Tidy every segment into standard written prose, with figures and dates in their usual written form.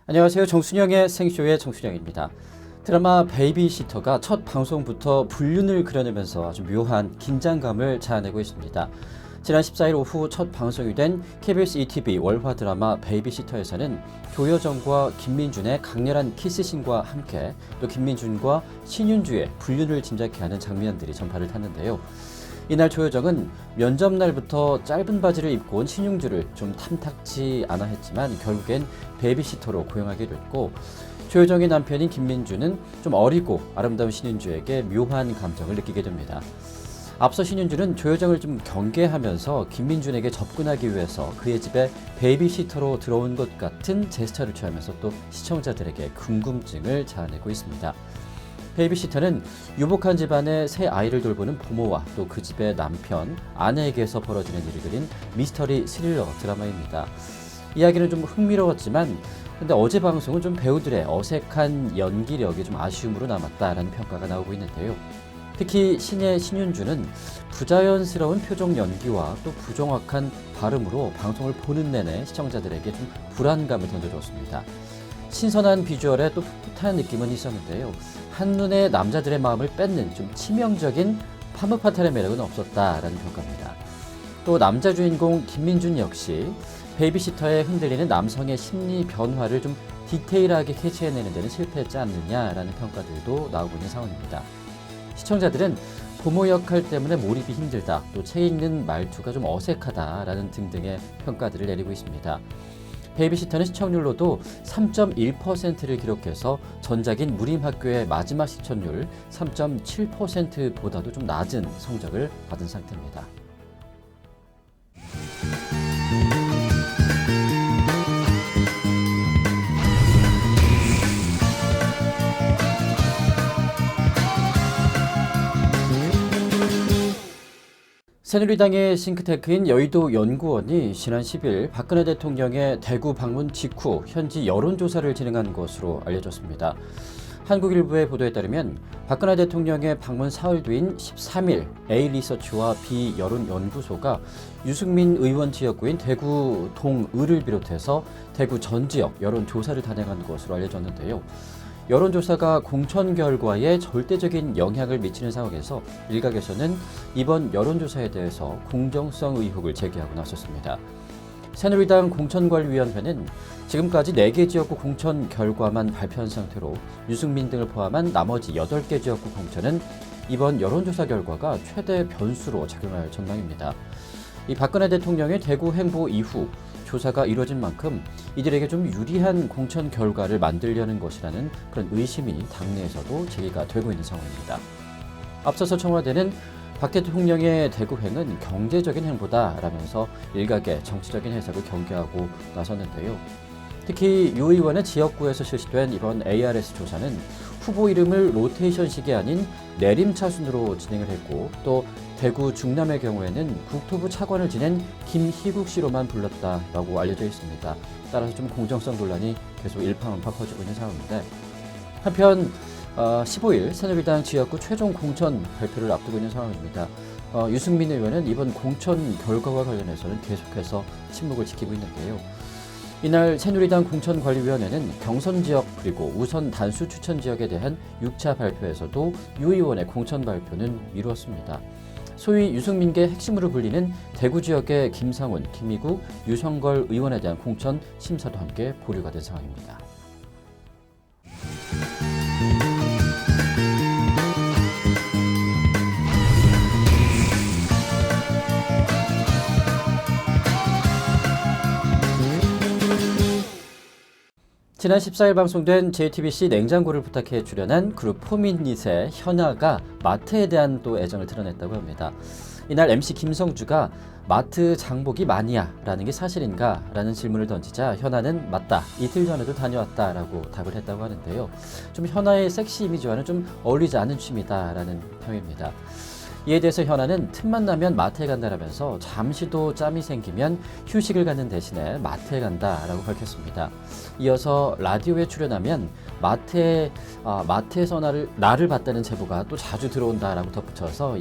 안녕하세요. 정순영의 생쇼의 정순영입니다. 드라마 베이비시터가 첫 방송부터 불륜을 그려내면서 아주 묘한 긴장감을 자아내고 있습니다. 지난 14일 오후 첫 방송이 된 KBS ETV 월화 드라마 베이비시터에서는 조여정과 김민준의 강렬한 키스신과 함께 또 김민준과 신윤주의 불륜을 짐작케 하는 장면들이 전파를 탔는데요. 이날 조여정은 면접 날부터 짧은 바지를 입고 온 신윤주를 좀 탐탁지 않아 했지만 결국엔 베이비시터로 고용하게 됐고, 조여정의 남편인 김민주는 좀 어리고 아름다운 신윤주에게 묘한 감정을 느끼게 됩니다. 앞서 신윤주는 조여정을 좀 경계하면서 김민준에게 접근하기 위해서 그의 집에 베이비시터로 들어온 것 같은 제스처를 취하면서 또 시청자들에게 궁금증을 자아내고 있습니다. 베이비시터는 유복한 집안의 새 아이를 돌보는 부모와 또 그 집의 남편, 아내에게서 벌어지는 일을 그린 미스터리 스릴러 드라마입니다. 이야기는 좀 흥미로웠지만 근데 어제 방송은 좀 배우들의 어색한 연기력이 좀 아쉬움으로 남았다라는 평가가 나오고 있는데요. 특히 신의 신윤주는 부자연스러운 표정 연기와 또 부정확한 발음으로 방송을 보는 내내 시청자들에게 좀 불안감을 던져줬습니다. 신선한 비주얼에 또 풋풋한 느낌은 있었는데요. 한눈에 남자들의 마음을 뺏는 좀 치명적인 파무파탈의 매력은 없었다라는 평가입니다. 또 남자 주인공 김민준 역시 베이비시터에 흔들리는 남성의 심리 변화를 좀 디테일하게 캐치해내는 데는 실패했지 않느냐라는 평가들도 나오고 있는 상황입니다. 시청자들은 부모 역할 때문에 몰입이 힘들다, 또 책 읽는 말투가 좀 어색하다라는 등등의 평가들을 내리고 있습니다. 베이비시터는 시청률로도 3.1%를 기록해서 전작인 무림학교의 마지막 시청률 3.7%보다도 좀 낮은 성적을 받은 상태입니다. 새누리당의 싱크탱크인 여의도 연구원이 지난 10일 박근혜 대통령의 대구 방문 직후 현지 여론조사를 진행한 것으로 알려졌습니다. 한국일보의 보도에 따르면 박근혜 대통령의 방문 사흘 뒤인 13일 A리서치와 B여론연구소가 유승민 의원 지역구인 대구 동을을 비롯해서 대구 전 지역 여론조사를 단행한 것으로 알려졌는데요. 여론조사가 공천 결과에 절대적인 영향을 미치는 상황에서 일각에서는 이번 여론조사에 대해서 공정성 의혹을 제기하고 나섰습니다. 새누리당 공천관리위원회는 지금까지 4개 지역구 공천 결과만 발표한 상태로 유승민 등을 포함한 나머지 8개 지역구 공천은 이번 여론조사 결과가 최대 변수로 작용할 전망입니다. 이 박근혜 대통령의 대구 행보 이후 조사가 이뤄진 만큼 이들에게 좀 유리한 공천 결과를 만들려는 것이라는 그런 의심이 당내에서도 제기가 되고 있는 상황입니다. 앞서서 청와대는 박 대통령의 대구행은 경제적인 행보다라면서 일각의 정치적인 해석을 경계하고 나섰는데요. 특히 유 의원의 지역구에서 실시된 이번 ARS 조사는 후보 이름을 로테이션식이 아닌 내림차순으로 진행을 했고, 또 대구 중남의 경우에는 국토부 차관을 지낸 김희국 씨로만 불렀다라고 알려져 있습니다. 따라서 좀 공정성 논란이 계속 일파만파 퍼지고 있는 상황인데, 한편 15일 새누리당 지역구 최종 공천 발표를 앞두고 있는 상황입니다. 유승민 의원은 이번 공천 결과와 관련해서는 계속해서 침묵을 지키고 있는데요. 이날 새누리당 공천관리위원회는 경선 지역 그리고 우선 단수 추천 지역에 대한 6차 발표에서도 유 의원의 공천 발표는 미루었습니다. 소위 유승민계 핵심으로 불리는 대구 지역의 김상훈, 김미국, 유성걸 의원에 대한 공천 심사도 함께 보류가 된 상황입니다. 지난 14일 방송된 JTBC 냉장고를 부탁해 출연한 그룹 포미닛의 현아가 마트에 대한 또 애정을 드러냈다고 합니다. 이날 MC 김성주가 마트 장보기 마니아 라는 게 사실인가? 라는 질문을 던지자 현아는 맞다. 이틀 전에도 다녀왔다 라고 답을 했다고 하는데요. 좀 현아의 섹시 이미지와는 좀 어울리지 않은 취미다 라는 평입니다. 이에 대해서 현아는 틈만 나면 마트에 간다라면서 잠시도 짬이 생기면 휴식을 갖는 대신에 마트에 간다라고 밝혔습니다. 이어서 라디오에 출연하면 마트에서 나를 봤다는 제보가 또 자주 들어온다라고 덧붙여서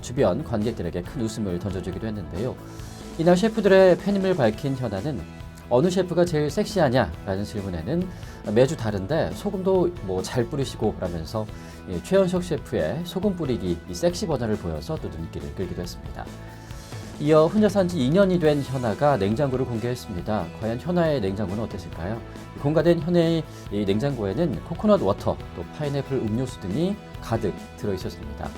주변 관객들에게 큰 웃음을 던져주기도 했는데요. 이날 셰프들의 팬임을 밝힌 현아는 어느 셰프가 제일 섹시하냐? 라는 질문에는 매주 다른데 소금도 잘 뿌리시고 라면서 최현석 셰프의 소금 뿌리기 이 섹시 버전을 보여서 또 눈길을 끌기도 했습니다. 이어 혼자 산 지 2년이 된 현아가 냉장고를 공개했습니다. 과연 현아의 냉장고는 어땠을까요? 공개된 현아의 이 냉장고에는 코코넛 워터, 또 파인애플 음료수 등이 가득 들어있었습니다.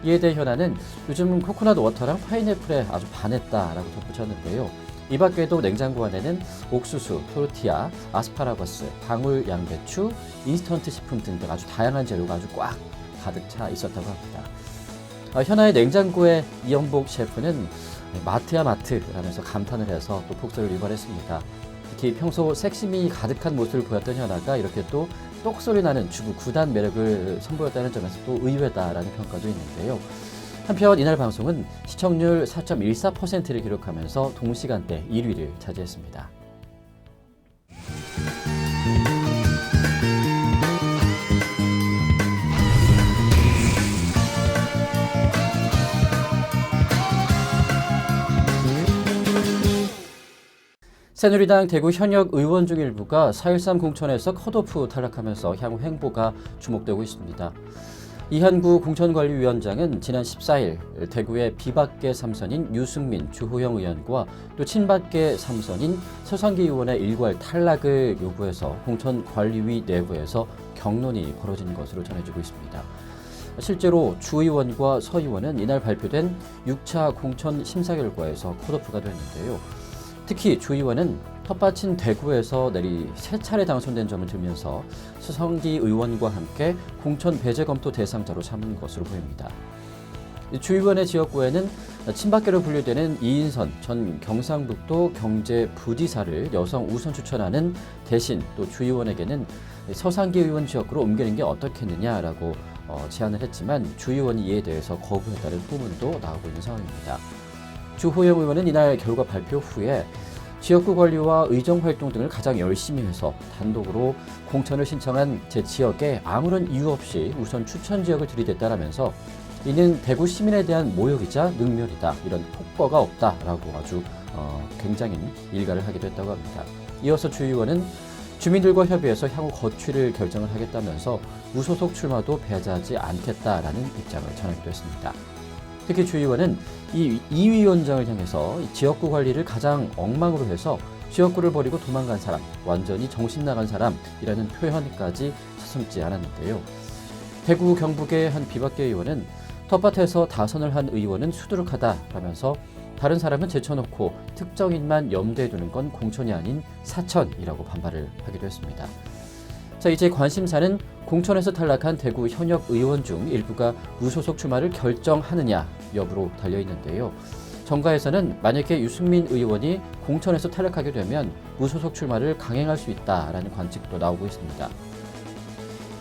이에 대해 현아는 요즘 코코넛 워터랑 파인애플에 아주 반했다라고 덧붙였는데요. 이 밖에도 냉장고 안에는 옥수수, 토르티아, 아스파라거스, 방울 양배추, 인스턴트 식품 등등 아주 다양한 재료가 아주 꽉 가득 차 있었다고 합니다. 현아의 냉장고의 이영복 셰프는 마트야 마트라면서 감탄을 해서 또 폭설을 유발했습니다. 특히 평소 섹시미 가득한 모습을 보였던 현아가 이렇게 또 똑소리 나는 주부 9단 매력을 선보였다는 점에서 또 의외다라는 평가도 있는데요. 한편 이날 방송은 시청률 4.14%를 기록하면서 동시간대 1위를 차지했습니다. 새누리당 대구 현역 의원 중 일부가 4.13 공천에서 컷오프 탈락하면서 향후 행보가 주목되고 있습니다. 이한구 공천관리위원장은 지난 14일 대구의 비박계 3선인 유승민, 주호영 의원과 또 친박계 3선인 서상기 의원의 일괄 탈락을 요구해서 공천관리위 내부에서 격론이 벌어진 것으로 전해지고 있습니다. 실제로 주 의원과 서 의원은 이날 발표된 6차 공천 심사 결과에서 컷오프가 됐는데요. 특히 주 의원은 텃밭인 대구에서 내리 3차례 당선된 점을 들면서 서성기 의원과 함께 공천 배제 검토 대상자로 삼은 것으로 보입니다. 주 의원의 지역구에는 친박계로 분류되는 이인선 전 경상북도 경제부지사를 여성 우선 추천하는 대신 또 주 의원에게는 서상기 의원 지역구로 옮기는 게 어떻겠느냐라고 제안을 했지만 주 의원이 이에 대해서 거부했다는 후문도 나오고 있는 상황입니다. 주호영 의원은 이날 결과 발표 후에 지역구 관리와 의정 활동 등을 가장 열심히 해서 단독으로 공천을 신청한 제 지역에 아무런 이유 없이 우선 추천 지역을 들이댔다라면서 이는 대구 시민에 대한 모욕이자 능멸이다. 이런 폭거가 없다라고 아주 굉장히 일갈을 하기도 했다고 합니다. 이어서 주 의원은 주민들과 협의해서 향후 거취를 결정을 하겠다면서 무소속 출마도 배제하지 않겠다라는 입장을 전하기도 했습니다. 특히 주 의원은 이 위원장을 향해서 지역구 관리를 가장 엉망으로 해서 지역구를 버리고 도망간 사람, 완전히 정신 나간 사람이라는 표현까지 서슴지 않았는데요. 대구 경북의 한 비박계 의원은 텃밭에서 다선을 한 의원은 수두룩하다라면서 다른 사람은 제쳐놓고 특정인만 염두에 두는 건 공천이 아닌 사천이라고 반발을 하기도 했습니다. 자, 이제 관심사는 공천에서 탈락한 대구 현역 의원 중 일부가 무소속 출마를 결정하느냐 여부로 달려있는데요. 정가에서는 만약에 유승민 의원이 공천에서 탈락하게 되면 무소속 출마를 강행할 수 있다라는 관측도 나오고 있습니다.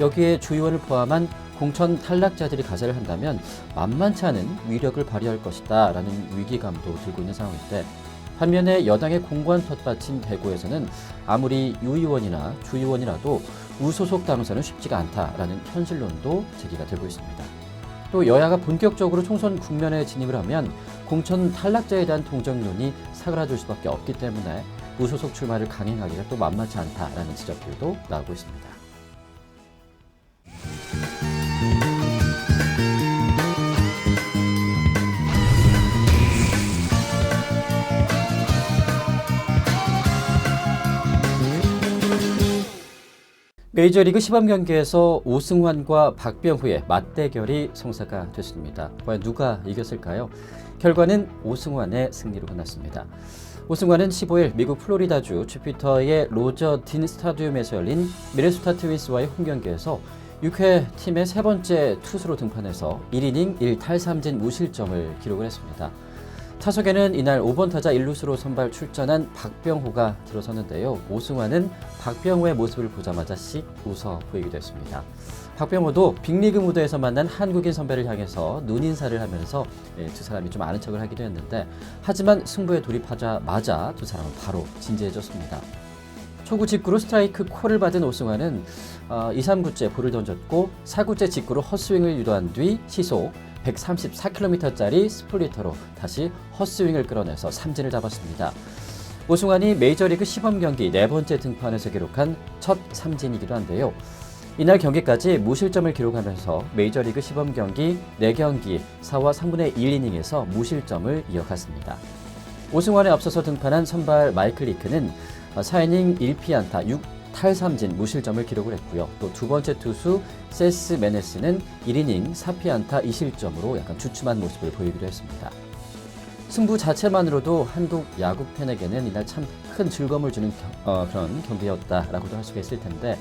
여기에 주 의원을 포함한 공천 탈락자들이 가세를 한다면 만만치 않은 위력을 발휘할 것이다 라는 위기감도 들고 있는 상황인데, 반면에 여당의 공관 텃밭인 대구에서는 아무리 유 의원이나 주 의원이라도 무소속 당선은 쉽지가 않다라는 현실론도 제기가 되고 있습니다. 또 여야가 본격적으로 총선 국면에 진입을 하면 공천 탈락자에 대한 동정론이 사그라들 수밖에 없기 때문에 무소속 출마를 강행하기가 또 만만치 않다라는 지적들도 나오고 있습니다. 메이저리그 시범경기에서 오승환과 박병호의 맞대결이 성사가 됐습니다. 과연 누가 이겼을까요? 결과는 오승환의 승리로 끝났습니다. 오승환은 15일 미국 플로리다주 주피터의 로저 딘 스타디움에서 열린 미네소타 트윈스와의 홈경기에서 6회 팀의 세 번째 투수로 등판해서 1이닝 1탈삼진 무실점을 기록을 했습니다. 타석에는 이날 5번 타자 1루수로 선발 출전한 박병호가 들어섰는데요. 오승환은 박병호의 모습을 보자마자 씩 웃어 보이기도 했습니다. 박병호도 빅리그 무대에서 만난 한국인 선배를 향해서 눈인사를 하면서 두 사람이 좀 아는 척을 하기도 했는데, 하지만 승부에 돌입하자마자 두 사람은 바로 진지해졌습니다. 초구 직구로 스트라이크 콜을 받은 오승환은 2, 3구째 볼을 던졌고 4구째 직구로 헛스윙을 유도한 뒤 시속 134km짜리 스플리터로 다시 헛스윙을 끌어내서 삼진을 잡았습니다. 오승환이 메이저리그 시범 경기 네 번째 등판에서 기록한 첫 삼진이기도 한데요. 이날 경기까지 무실점을 기록하면서 메이저리그 시범 경기 4경기 4와 3분의 1이닝에서 무실점을 이어갔습니다. 오승환에 앞서서 등판한 선발 마이클 리크는 4이닝 1피안타 6탈삼진 무실점을 기록을 했고요. 또 두 번째 투수 세스 메네스는 1이닝 4피안타 2실점으로 약간 주춤한 모습을 보이기도 했습니다. 승부 자체만으로도 한국 야구 팬에게는 이날 참 큰 즐거움을 주는 그런 경기였다라고도 할 수가 있을 텐데,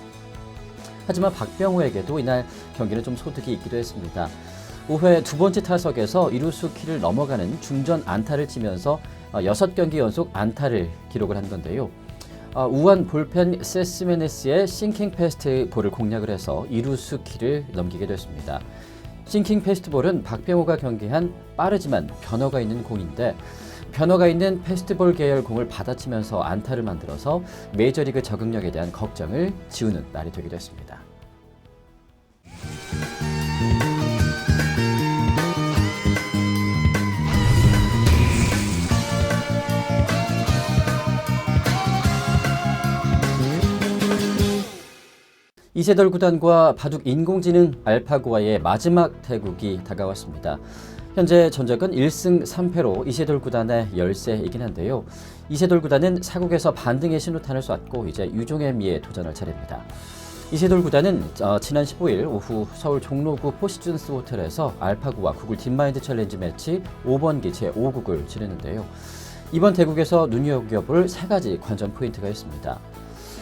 하지만 박병호에게도 이날 경기는 좀 소득이 있기도 했습니다. 5회 두 번째 타석에서 이루수 키를 넘어가는 중전 안타를 치면서 6경기 연속 안타를 기록을 한 건데요. 우한 볼펜 세스메네스의 싱킹 패스트 볼을 공략을 해서 이루수 키를 넘기게 됐습니다. 싱킹 패스트 볼은 박병호가 경기한 빠르지만 변화가 있는 공인데, 변화가 있는 패스트볼 계열 공을 받아치면서 안타를 만들어서 메이저리그 적응력에 대한 걱정을 지우는 날이 되기도 했습니다. 이세돌 구단과 바둑 인공지능 알파고와의 마지막 대국이 다가왔습니다. 현재 전적은 1승 3패로 이세돌 구단의 열세이긴 한데요. 이세돌 구단은 사국에서 반등의 신호탄을 쐈고 이제 유종의 미에 도전할 차례입니다. 이세돌 구단은 지난 15일 오후 서울 종로구 포시즌스 호텔에서 알파고와 구글 딥마인드 챌린지 매치 5번기 제5국을 치르는데요. 이번 대국에서 눈여겨볼 3가지 관전 포인트가 있습니다.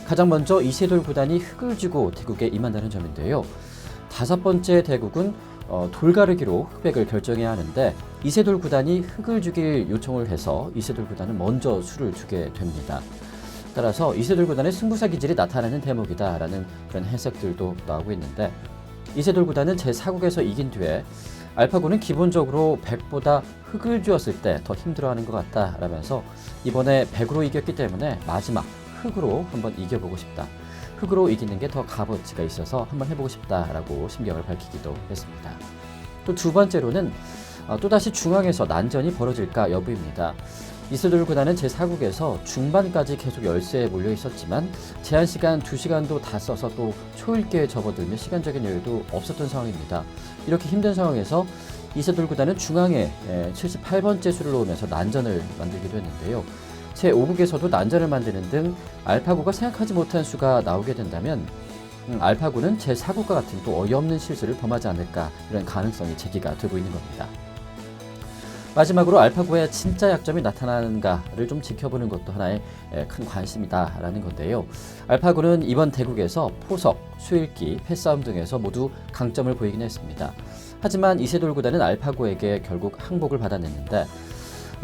가장 먼저 이세돌 구단이 흙을 쥐고 대국에 임한다는 점인데요. 5번째 대국은 돌가르기로 흑백을 결정해야 하는데, 이세돌 구단이 흙을 주길 요청을 해서 이세돌 구단은 먼저 수를 주게 됩니다. 따라서 이세돌 구단의 승부사 기질이 나타나는 대목이다라는 그런 해석들도 나오고 있는데, 이세돌 구단은 제4국에서 이긴 뒤에 알파고는 기본적으로 100보다 흙을 쥐었을 때 더 힘들어하는 것 같다라면서 이번에 100으로 이겼기 때문에 마지막 흙으로 한번 이겨보고 싶다. 흙으로 이기는 게 더 값어치가 있어서 한번 해보고 싶다라고 심경을 밝히기도 했습니다. 또 두 번째로는 또다시 중앙에서 난전이 벌어질까 여부입니다. 이세돌 구단은 제4국에서 중반까지 계속 열세에 몰려 있었지만 제한시간 2시간도 다 써서 또 초읽기에 접어들며 시간적인 여유도 없었던 상황입니다. 이렇게 힘든 상황에서 이세돌 구단은 중앙에 78번째 수를 놓으면서 난전을 만들기도 했는데요. 제5국에서도 난전을 만드는 등 알파고가 생각하지 못한 수가 나오게 된다면 알파고는 제4국과 같은 또 어이없는 실수를 범하지 않을까, 이런 가능성이 제기가 되고 있는 겁니다. 마지막으로 알파고의 진짜 약점이 나타나는가를 좀 지켜보는 것도 하나의 큰 관심이다라는 건데요. 알파고는 이번 대국에서 포석, 수읽기, 패싸움 등에서 모두 강점을 보이긴 했습니다. 하지만 이세돌 구단은 알파고에게 결국 항복을 받아냈는데,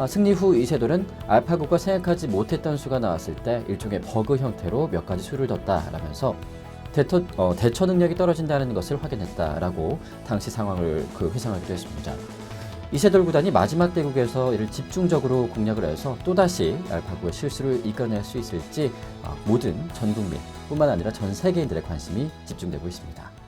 승리 후 이세돌은 알파고가 생각하지 못했던 수가 나왔을 때 일종의 버그 형태로 몇 가지 수를 뒀다라면서 대처 능력이 떨어진다는 것을 확인했다라고 당시 상황을 회상하기도 했습니다. 이세돌 구단이 마지막 대국에서 이를 집중적으로 공략을 해서 또다시 알파고의 실수를 이겨낼 수 있을지 모든 전 국민 뿐만 아니라 전 세계인들의 관심이 집중되고 있습니다.